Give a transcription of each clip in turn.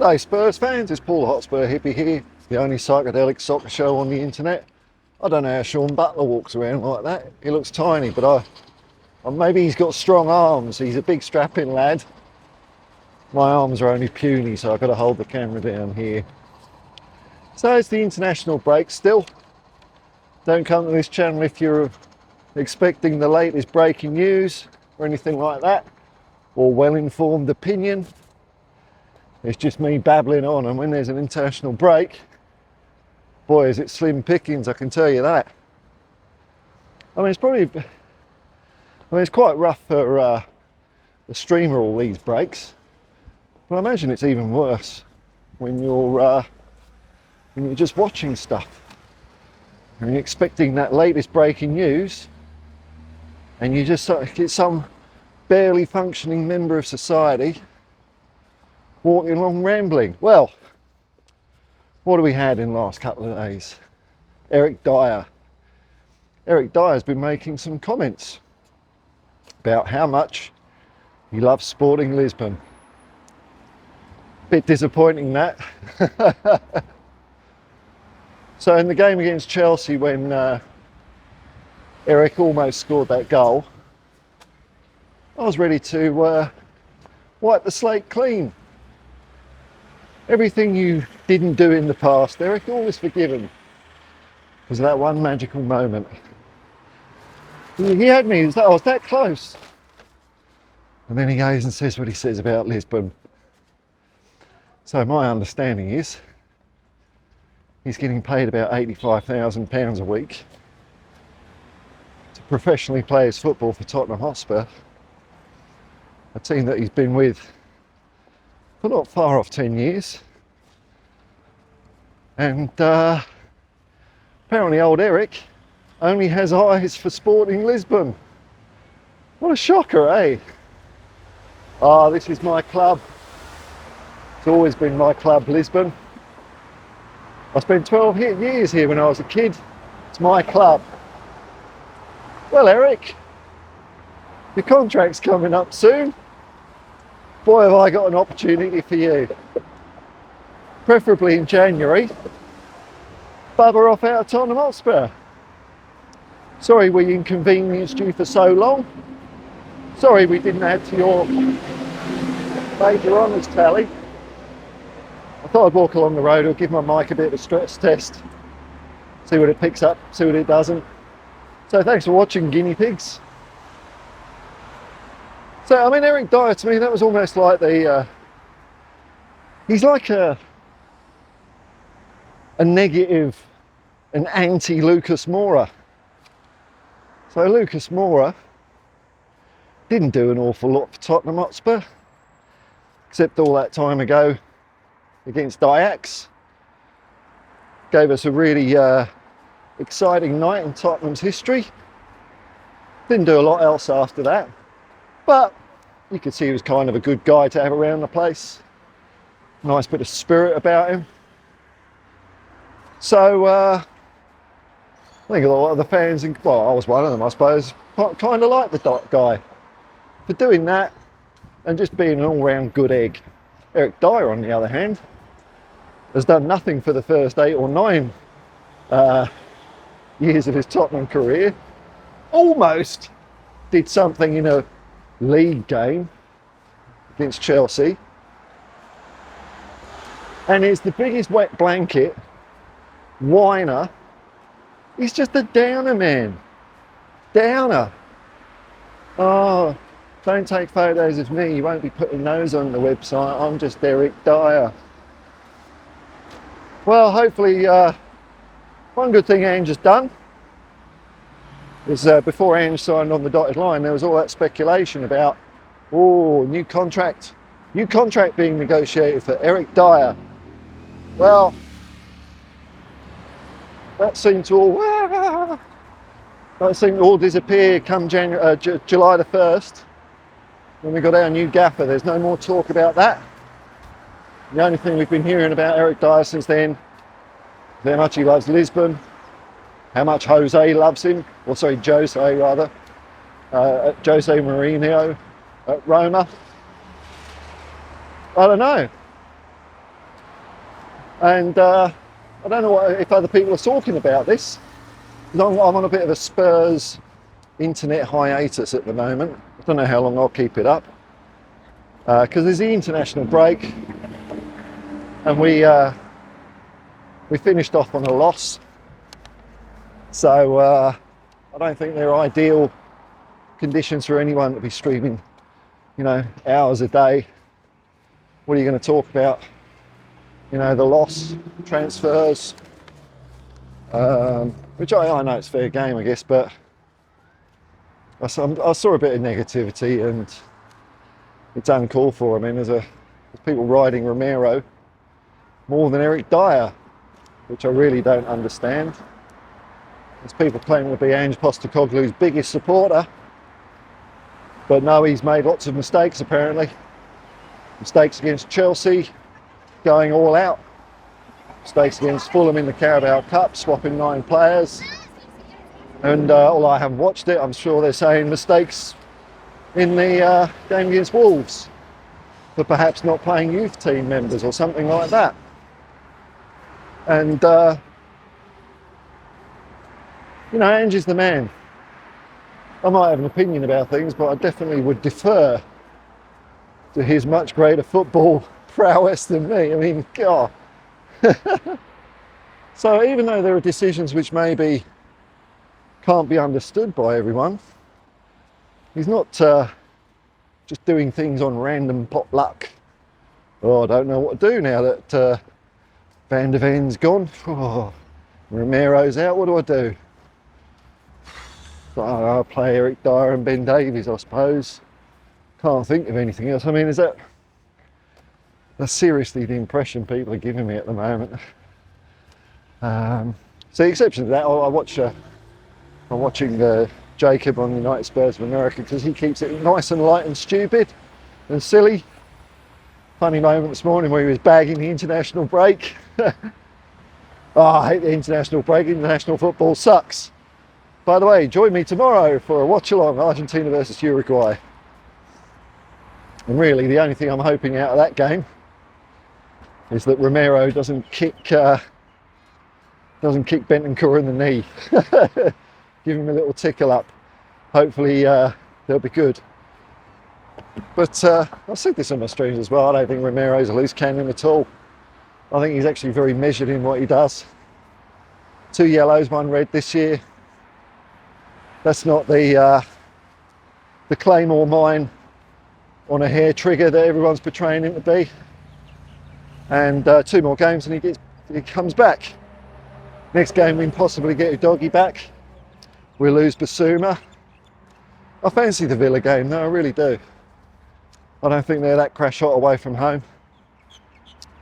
G'day Spurs fans, it's Paul Hotspur Hippie here, the only psychedelic soccer show on the internet. I don't know how Sean Butler walks around like that. He looks tiny, but maybe he's got strong arms. He's a big strapping lad. My arms are only puny, so I've got to hold the camera down here. So it's the international break still. Don't come to this channel if you're expecting the latest breaking news or anything like that, or well-informed opinion. It's just me babbling on, and when there's an international break, boy is it slim pickings, I can tell you that. I mean, it's quite rough for the streamer, all these breaks, but I imagine it's even worse when you're just watching stuff and you're expecting that latest breaking news, and you just get some barely functioning member of society walking along rambling. Well, what have we had in the last couple of days? Eric Dier. Eric Dier's been making some comments about how much he loves Sporting Lisbon. Bit disappointing that. So in the game against Chelsea, when Eric almost scored that goal, I was ready to wipe the slate clean. Everything you didn't do in the past, Eric, all is forgiven. Because of that one magical moment. He had me, I was that close. And then he goes and says what he says about Lisbon. So my understanding is, he's getting paid about £85,000 a week to professionally play his football for Tottenham Hotspur, a team that he's been with for not far off 10 years. And apparently old Eric only has eyes for Sporting Lisbon. What a shocker, eh? Ah, this is my club. It's always been my club, Lisbon. I spent 12 years here when I was a kid. It's my club. Well, Eric, your contract's coming up soon. Boy, have I got an opportunity for you. Preferably in January. Bugger off out of Tottenham Hotspur. Sorry we inconvenienced you for so long. Sorry we didn't add to your major honours tally. I thought I'd walk along the road or give my mic a bit of a stress test. See what it picks up, see what it doesn't. So thanks for watching, guinea pigs. So, I mean, Eric Dier, to me, that was almost like he's like a negative, an anti-Lucas Moura. So Lucas Moura didn't do an awful lot for Tottenham Hotspur, except all that time ago against Ajax. Gave us a really exciting night in Tottenham's history. Didn't do a lot else after that. But you could see he was kind of a good guy to have around the place. Nice bit of spirit about him. So I think a lot of the fans, well, I was one of them, I suppose, kind of liked the guy for doing that and just being an all-round good egg. Eric Dier, on the other hand, has done nothing for the first 8 or 9 years of his Tottenham career. Almost did something in a league game against Chelsea, and is the biggest wet blanket whiner. He's just a downer, man. Downer. Oh, don't take photos of me, you won't be putting those on the website. I'm just Eric Dier. Well, hopefully one good thing Ange has done is before Ange signed on the dotted line, there was all that speculation about, oh, new contract being negotiated for Eric Dier. Well, that seemed to all disappear come July the 1st, when we got our new gaffer. There's no more talk about that. The only thing we've been hearing about Eric Dier since then is how much he loves Lisbon, how much Jose loves him, or sorry, Jose rather, Jose Mourinho at Roma. I don't know. And I don't know if other people are talking about this. I'm on a bit of a Spurs internet hiatus at the moment. I don't know how long I'll keep it up. Because there's the international break. And we finished off on a loss. So I don't think they're ideal conditions for anyone to be streaming, you know, hours a day. What are you going to talk about? You know, the loss, transfers, which I know it's fair game, I guess, but I saw a bit of negativity, and it's uncalled for. I mean, there's people riding Romero more than Eric Dier, which I really don't understand. There's people claiming to be Ange Postecoglou's biggest supporter, but no, he's made lots of mistakes apparently. Mistakes against Chelsea, going all out. Mistakes against Fulham in the Carabao Cup, swapping 9 players. And although I haven't watched it, I'm sure they're saying mistakes in the game against Wolves for perhaps not playing youth team members or something like that. And, you know, Ange is the man. I might have an opinion about things, but I definitely would defer to his much greater football prowess than me. I mean, God. So even though there are decisions which maybe can't be understood by everyone, he's not just doing things on random pot luck. Oh, I don't know what to do now that Van de Ven's gone. Oh, Romero's out. What do I do? I'll play Eric Dier and Ben Davies, I suppose. Can't think of anything else. I mean, that's seriously the impression people are giving me at the moment. So the exception to that, I'm watching Jacob on United Spurs of America because he keeps it nice and light and stupid and silly. Funny moment this morning where he was bagging the international break. Oh, I hate the international break. International football sucks. By the way, join me tomorrow for a watch-along, Argentina versus Uruguay. And really, the only thing I'm hoping out of that game is that Romero doesn't kick Bentancur in the knee. Give him a little tickle up. Hopefully they'll be good. But I've said this on my streams as well. I don't think Romero's a loose cannon at all. I think he's actually very measured in what he does. 2 yellows, 1 red this year. That's not the Claymore mine on a hair trigger that everyone's portraying him to be. And 2 more games and he comes back. Next game we can possibly get Udogie back. We'll lose Basuma. I fancy the Villa game though, I really do. I don't think they're that crash hot away from home.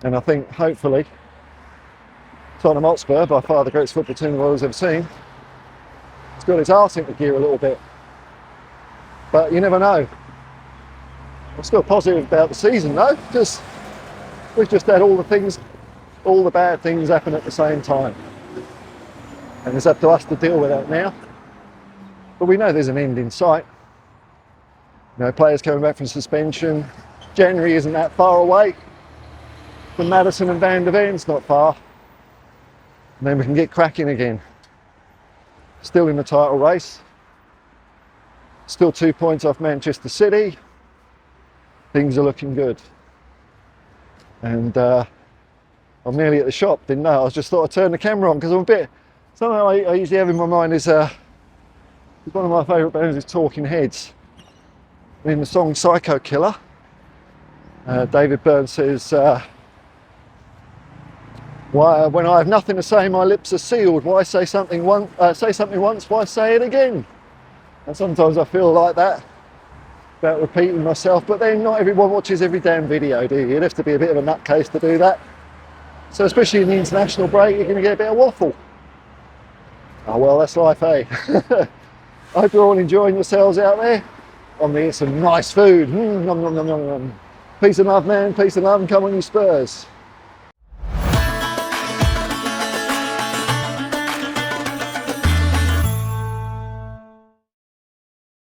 And I think hopefully Tottenham Hotspur, by far the greatest football team the world's ever seen, it's got its arse into gear a little bit. But you never know. I'm still positive about the season though, because we've just had all the bad things happen at the same time. And it's up to us to deal with that now. But we know there's an end in sight. You know, players coming back from suspension. January isn't that far away. From Maddison and Van de Ven's not far. And then we can get cracking again. Still in the title race. Still 2 points off Manchester City. Things are looking good. And I'm nearly at the shop, didn't know. I just thought I'd turn the camera on because I'm a bit... Something I usually have in my mind is one of my favourite bands is Talking Heads. In the song Psycho Killer, David Byrne says, "Why, when I have nothing to say, my lips are sealed. Why say something once? Why say it again?" And sometimes I feel like that about repeating myself. But then not everyone watches every damn video, do you? You'd have to be a bit of a nutcase to do that. So especially in the international break, you're going to get a bit of waffle. Oh well, that's life, eh? I hope you're all enjoying yourselves out there. I'm eating some nice food. Nom, nom, nom, nom, nom. Peace and love, man. Peace and love, and come on, you Spurs.